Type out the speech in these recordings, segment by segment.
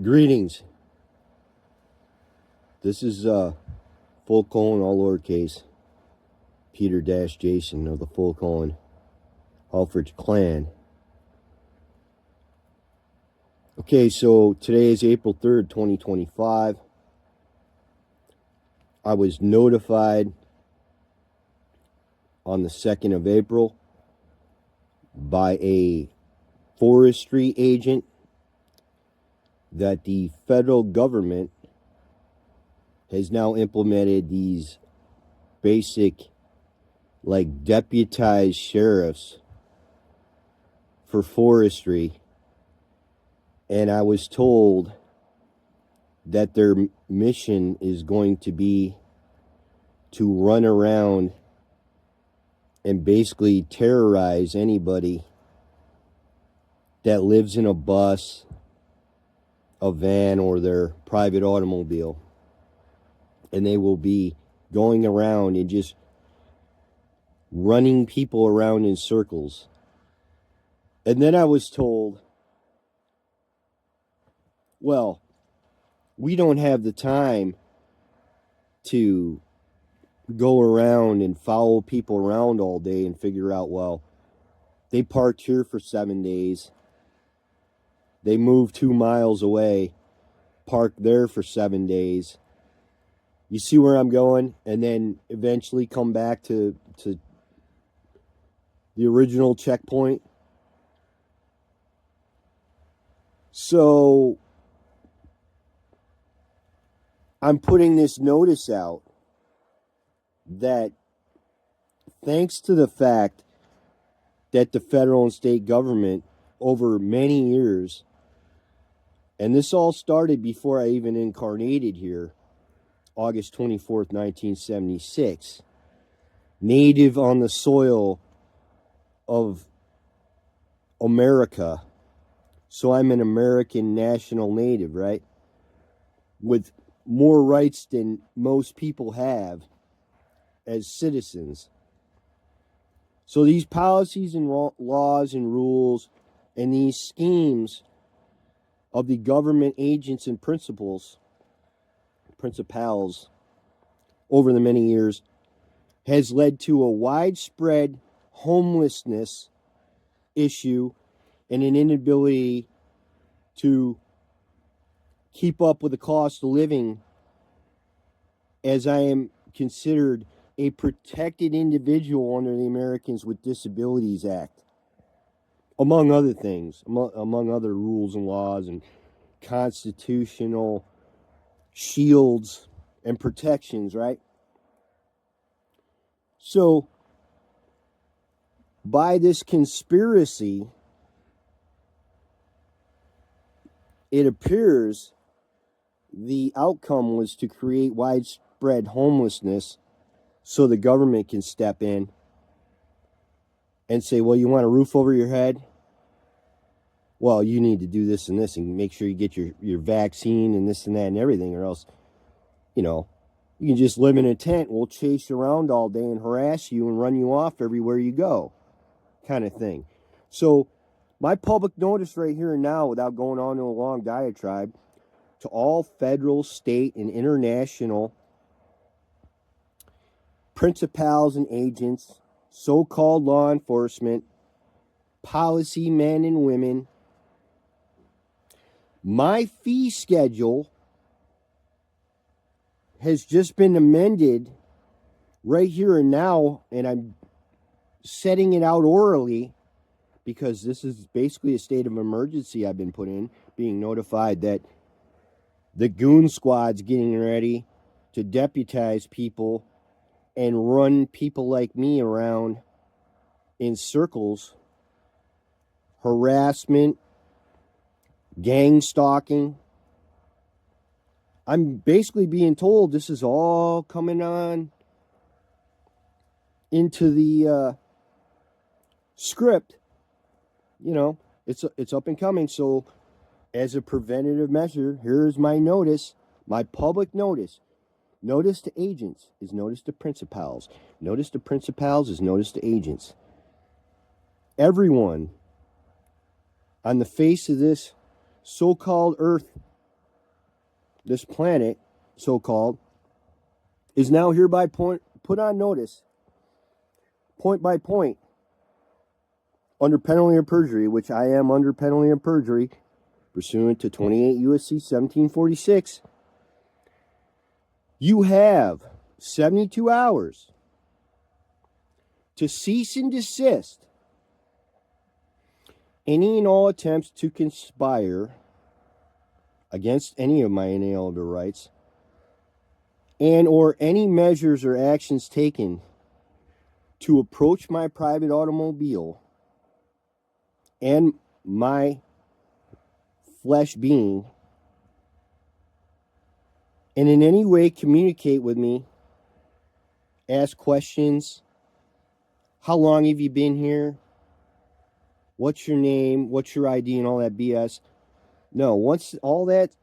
Greetings. This is full colon all lowercase Peter Jason of the full colon Halfridge clan. Okay, so today is April 3rd, 2025. I was notified on the 2nd of April by a forestry agent that the federal government has now implemented these basic, like, deputized sheriffs for forestry. And I was told that their mission is going to be to run around and basically terrorize anybody that lives in a bus, a van, or their private automobile. And they will be going around and just running people around in circles. And then I was told, well, we don't have the time to go around and follow people around all day and figure out, well, they parked here for 7 days. They moved 2 miles away, parked there for 7 days. You see where I'm going? And then eventually come back to the original checkpoint. So I'm putting this notice out that thanks to the fact that the federal and state government over many years, and this all started before I even incarnated here, August 24th, 1976, native on the soil of America. So I'm an American national native, right? With more rights than most people have as citizens. So these policies and laws and rules and these schemes of the government agents and principals over the many years has led to a widespread homelessness issue and an inability to keep up with the cost of living, as I am considered a protected individual under the Americans with Disabilities Act, among other things, among other rules and laws and constitutional shields and protections, right? So, by this conspiracy, it appears the outcome was to create widespread homelessness so the government can step in and say, well, you want a roof over your head? Well, you need to do this and this and make sure you get your vaccine and this and that and everything, or else, you can just live in a tent. We'll chase you around all day and harass you and run you off everywhere you go, kind of thing. So my public notice right here and now, without going on to a long diatribe, to all federal, state, and international principals and agents, so-called law enforcement, policy men and women, my fee schedule has just been amended right here and now, and I'm setting it out orally because this is basically a state of emergency I've been put in, being notified that the goon squad's getting ready to deputize people and run people like me around in circles, harassment, gang stalking. I'm basically being told this is all coming on into the script. It's up and coming. So as a preventative measure, here's my notice, my public notice. Notice to agents is notice to principals. Notice to principals is notice to agents. Everyone on the face of this so-called earth this planet, so-called, is now hereby put on notice, point by point, under penalty of perjury, which I am under penalty of perjury, pursuant to 28 U.S.C. 1746, you have 72 hours to cease and desist any and all attempts to conspire against any of my inalienable rights, and or any measures or actions taken to approach my private automobile and my flesh being, and in any way communicate with me, ask questions. How long have you been here? What's your name? What's your ID? And all that BS. No, once all that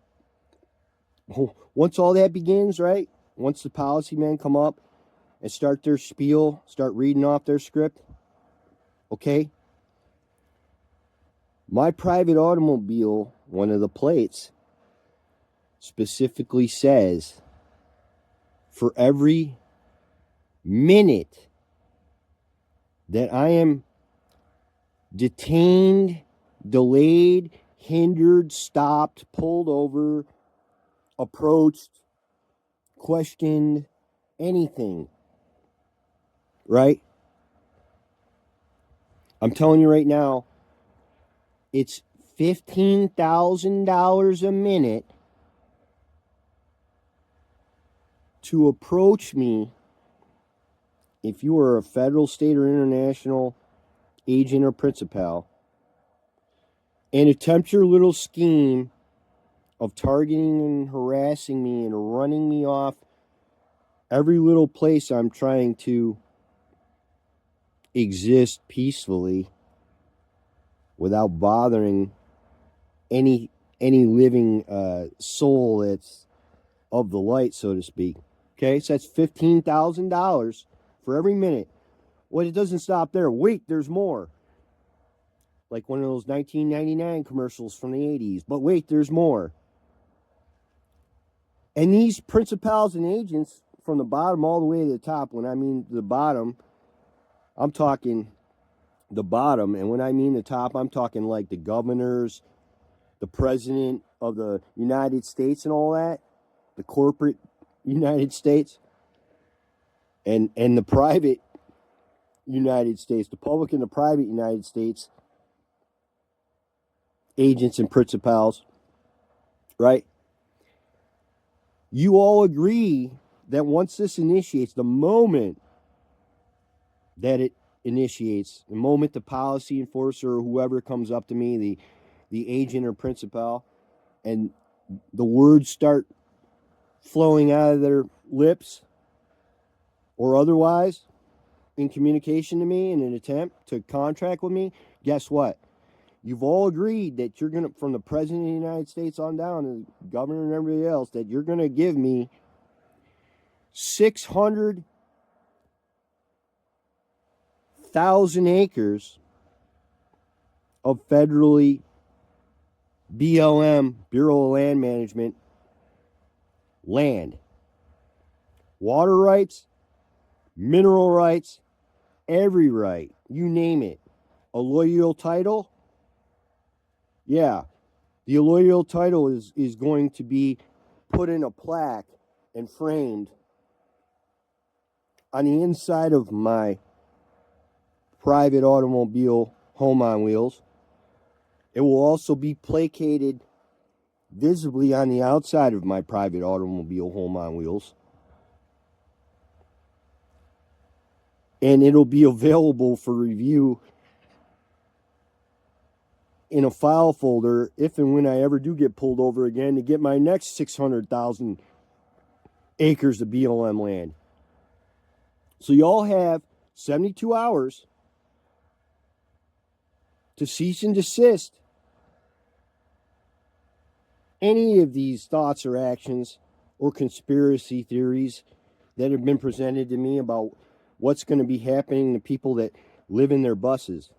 begins, right? Once the policy men come up and start their spiel, start reading off their script, okay? My private automobile, one of the plates, specifically says, for every minute that I am detained, delayed, hindered, stopped, pulled over, approached, questioned, anything, right? I'm telling you right now, it's $15,000 a minute to approach me if you are a federal, state, or international agent or principal and attempt your little scheme of targeting and harassing me and running me off every little place I'm trying to exist peacefully without bothering any living soul that's of the light, so to speak. Okay, so that's $15,000 for every minute. Well, it doesn't stop there. Wait, there's more. Like one of those 1999 commercials from the 80s. But wait, there's more. And these principals and agents, from the bottom all the way to the top, when I mean the bottom, I'm talking the bottom. And when I mean the top, I'm talking like the governors, the president of the United States and all that, the corporate United States, and the private United States, the public and the private United States agents and principals, right? You all agree that once this initiates, the moment that it initiates, the moment the policy enforcer or whoever comes up to me, the agent or principal, and the words start flowing out of their lips or otherwise in communication to me in an attempt to contract with me, guess what? You've all agreed that you're going to, from the President of the United States on down, and the governor and everybody else, that you're going to give me 600,000 acres of federally BLM, Bureau of Land Management, land. Water rights, mineral rights, every right, you name it. Alluvial title, yeah, the alluvial title is going to be put in a plaque and framed on the inside of my private automobile home on wheels. It will also be placated visibly on the outside of my private automobile home on wheels. And it'll be available for review in a file folder if and when I ever do get pulled over again to get my next 600,000 acres of BLM land. So y'all have 72 hours to cease and desist any of these thoughts or actions or conspiracy theories that have been presented to me about what's going to be happening to people that live in their buses.